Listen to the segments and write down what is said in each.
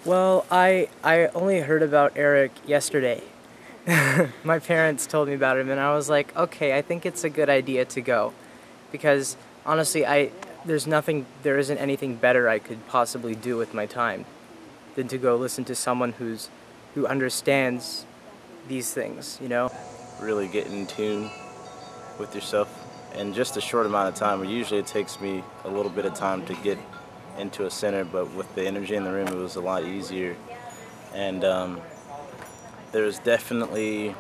Well, I only heard about Eric yesterday. My parents told me about him, and I was like, okay, I think it's a good idea to go, because honestly, there isn't anything better I could possibly do with my time than to go listen to someone who understands these things, you know? Really get in tune with yourself in just a short amount of time. Usually it takes me a little bit of time to get into a center, but with the energy in the room it was a lot easier. And there's definitely,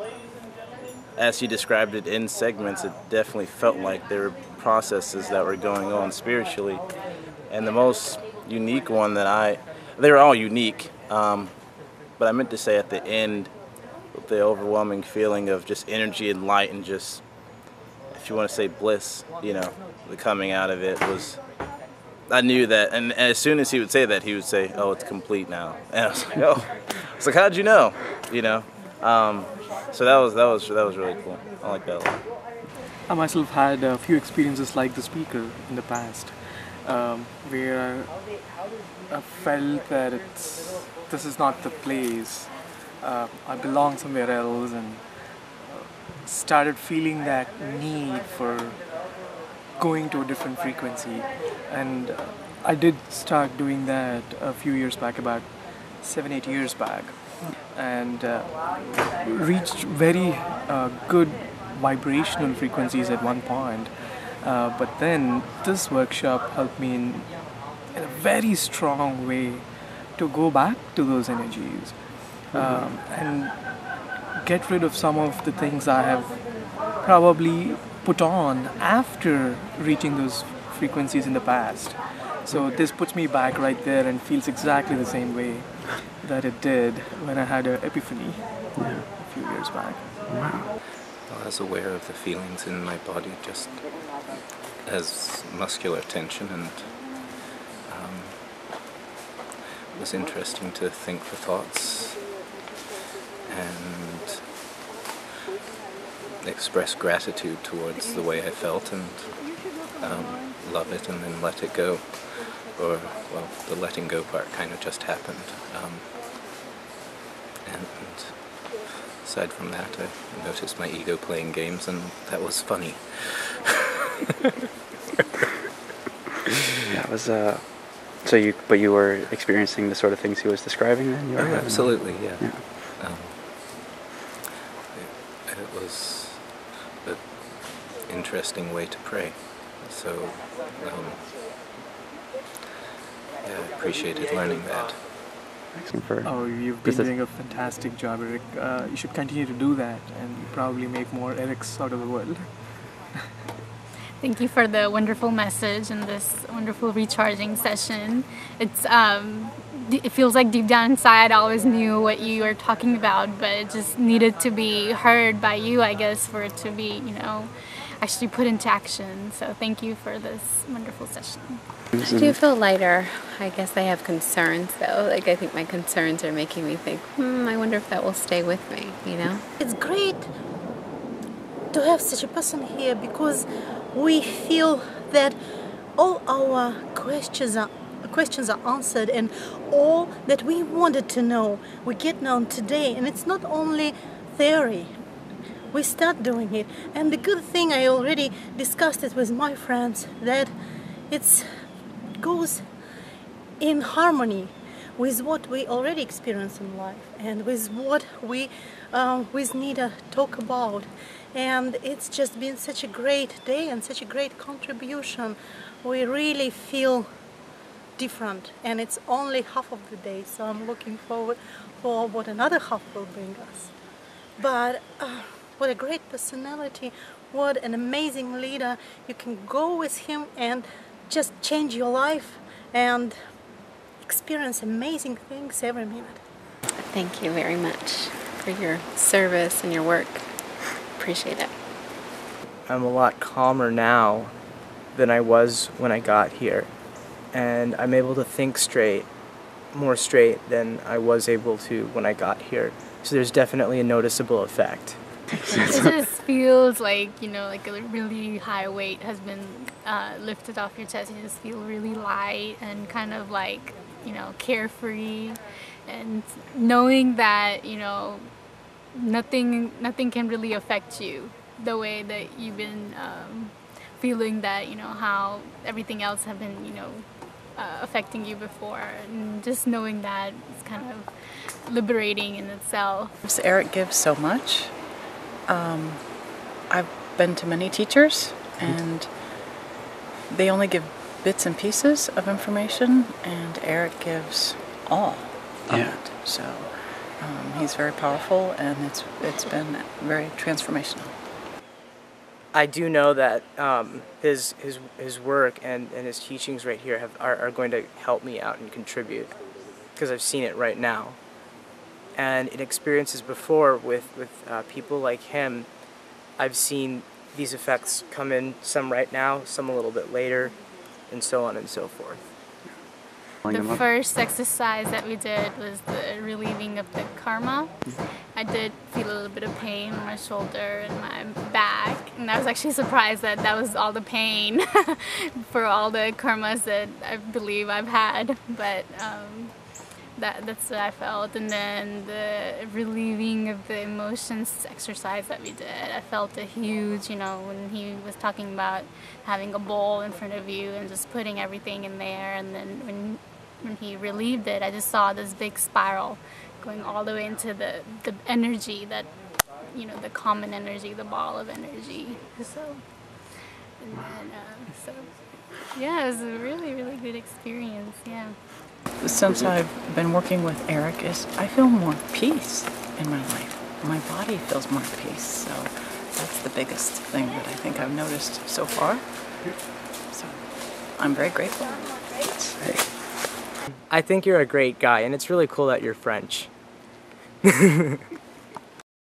as he described it in segments, it definitely felt like there were processes that were going on spiritually. And the most unique one they're all unique, but I meant to say at the end, the overwhelming feeling of just energy and light and just, if you want to say bliss, you know, the coming out of it was, I knew that, and as soon as he would say that, he would say, oh, it's complete now. And I was like, oh, it's like, how'd you know? You know? So that was really cool. I like that a lot. I myself had a few experiences like the speaker in the past, where I felt that this is not the place. I belong somewhere else, and started feeling that need for going to a different frequency. And I did start doing that a few years back, about 7-8 years back, and reached very good vibrational frequencies at one point. But then this workshop helped me in a very strong way to go back to those energies, and get rid of some of the things I have probably put on after reaching those frequencies in the past. So this puts me back right there and feels exactly the same way that it did when I had an epiphany a few years back. Wow. I was aware of the feelings in my body just as muscular tension, and it was interesting to think the thoughts and express gratitude towards the way I felt, and love it and then let it go. Or, well, the letting go part kind of just happened. And aside from that, I noticed my ego playing games, and that was funny. That was but you were experiencing the sort of things he was describing then? Oh, absolutely, yeah. Yeah. It was an interesting way to pray. So, yeah, I appreciated learning that. Oh, you've been doing a fantastic job, Eric. You should continue to do that and probably make more Erics out of the world. Thank you for the wonderful message and this wonderful recharging session. It feels like deep down inside I always knew what you were talking about, but it just needed to be heard by you, I guess, for it to be, actually put into action. So thank you for this wonderful session. I do feel lighter. I guess I have concerns though. I think my concerns are making me think, I wonder if that will stay with me, It's great to have such a person here, because we feel that all our questions are answered, and all that we wanted to know, we get known today. And it's not only theory. We start doing it. And the good thing, I already discussed it with my friends, that it goes in harmony with what we already experience in life and with what we with Nita talk about. And it's just been such a great day and such a great contribution. We really feel different, and it's only half of the day, so I'm looking forward for what another half will bring us. But what a great personality, what an amazing leader. You can go with him and just change your life and experience amazing things every minute. Thank you very much for your service and your work. Appreciate it. I'm a lot calmer now than I was when I got here, and I'm able to think more straight than I was able to when I got here. So there's definitely a noticeable effect. It just feels like, like a really high weight has been lifted off your chest. You just feel really light and kind of like carefree, and knowing that, nothing can really affect you the way that you've been feeling that, how everything else have been, affecting you before, and just knowing that it's kind of liberating in itself. Eric gives so much. I've been to many teachers, and they only give bits and pieces of information, and Eric gives all of it. So he's very powerful, and it's been very transformational. I do know that his work and his teachings right here are going to help me out and contribute, because I've seen it right now. And in experiences before with people like him, I've seen these effects come in, some right now, some a little bit later, and so on and so forth. The first exercise that we did was the relieving of the karma. I did feel a little bit of pain in my shoulder and my back, and I was actually surprised that that was all the pain for all the karmas that I believe I've had, but that's what I felt. And then the relieving of the emotions exercise that we did, I felt a huge, when he was talking about having a bowl in front of you and just putting everything in there, and then when he relieved it, I just saw this big spiral going all the way into the energy that, the common energy, the ball of energy. So, and then, yeah, it was a really, really good experience, yeah. Since I've been working with Eric, I feel more peace in my life. My body feels more peace, so that's the biggest thing that I think I've noticed so far. So I'm very grateful. I think you're a great guy, and it's really cool that you're French.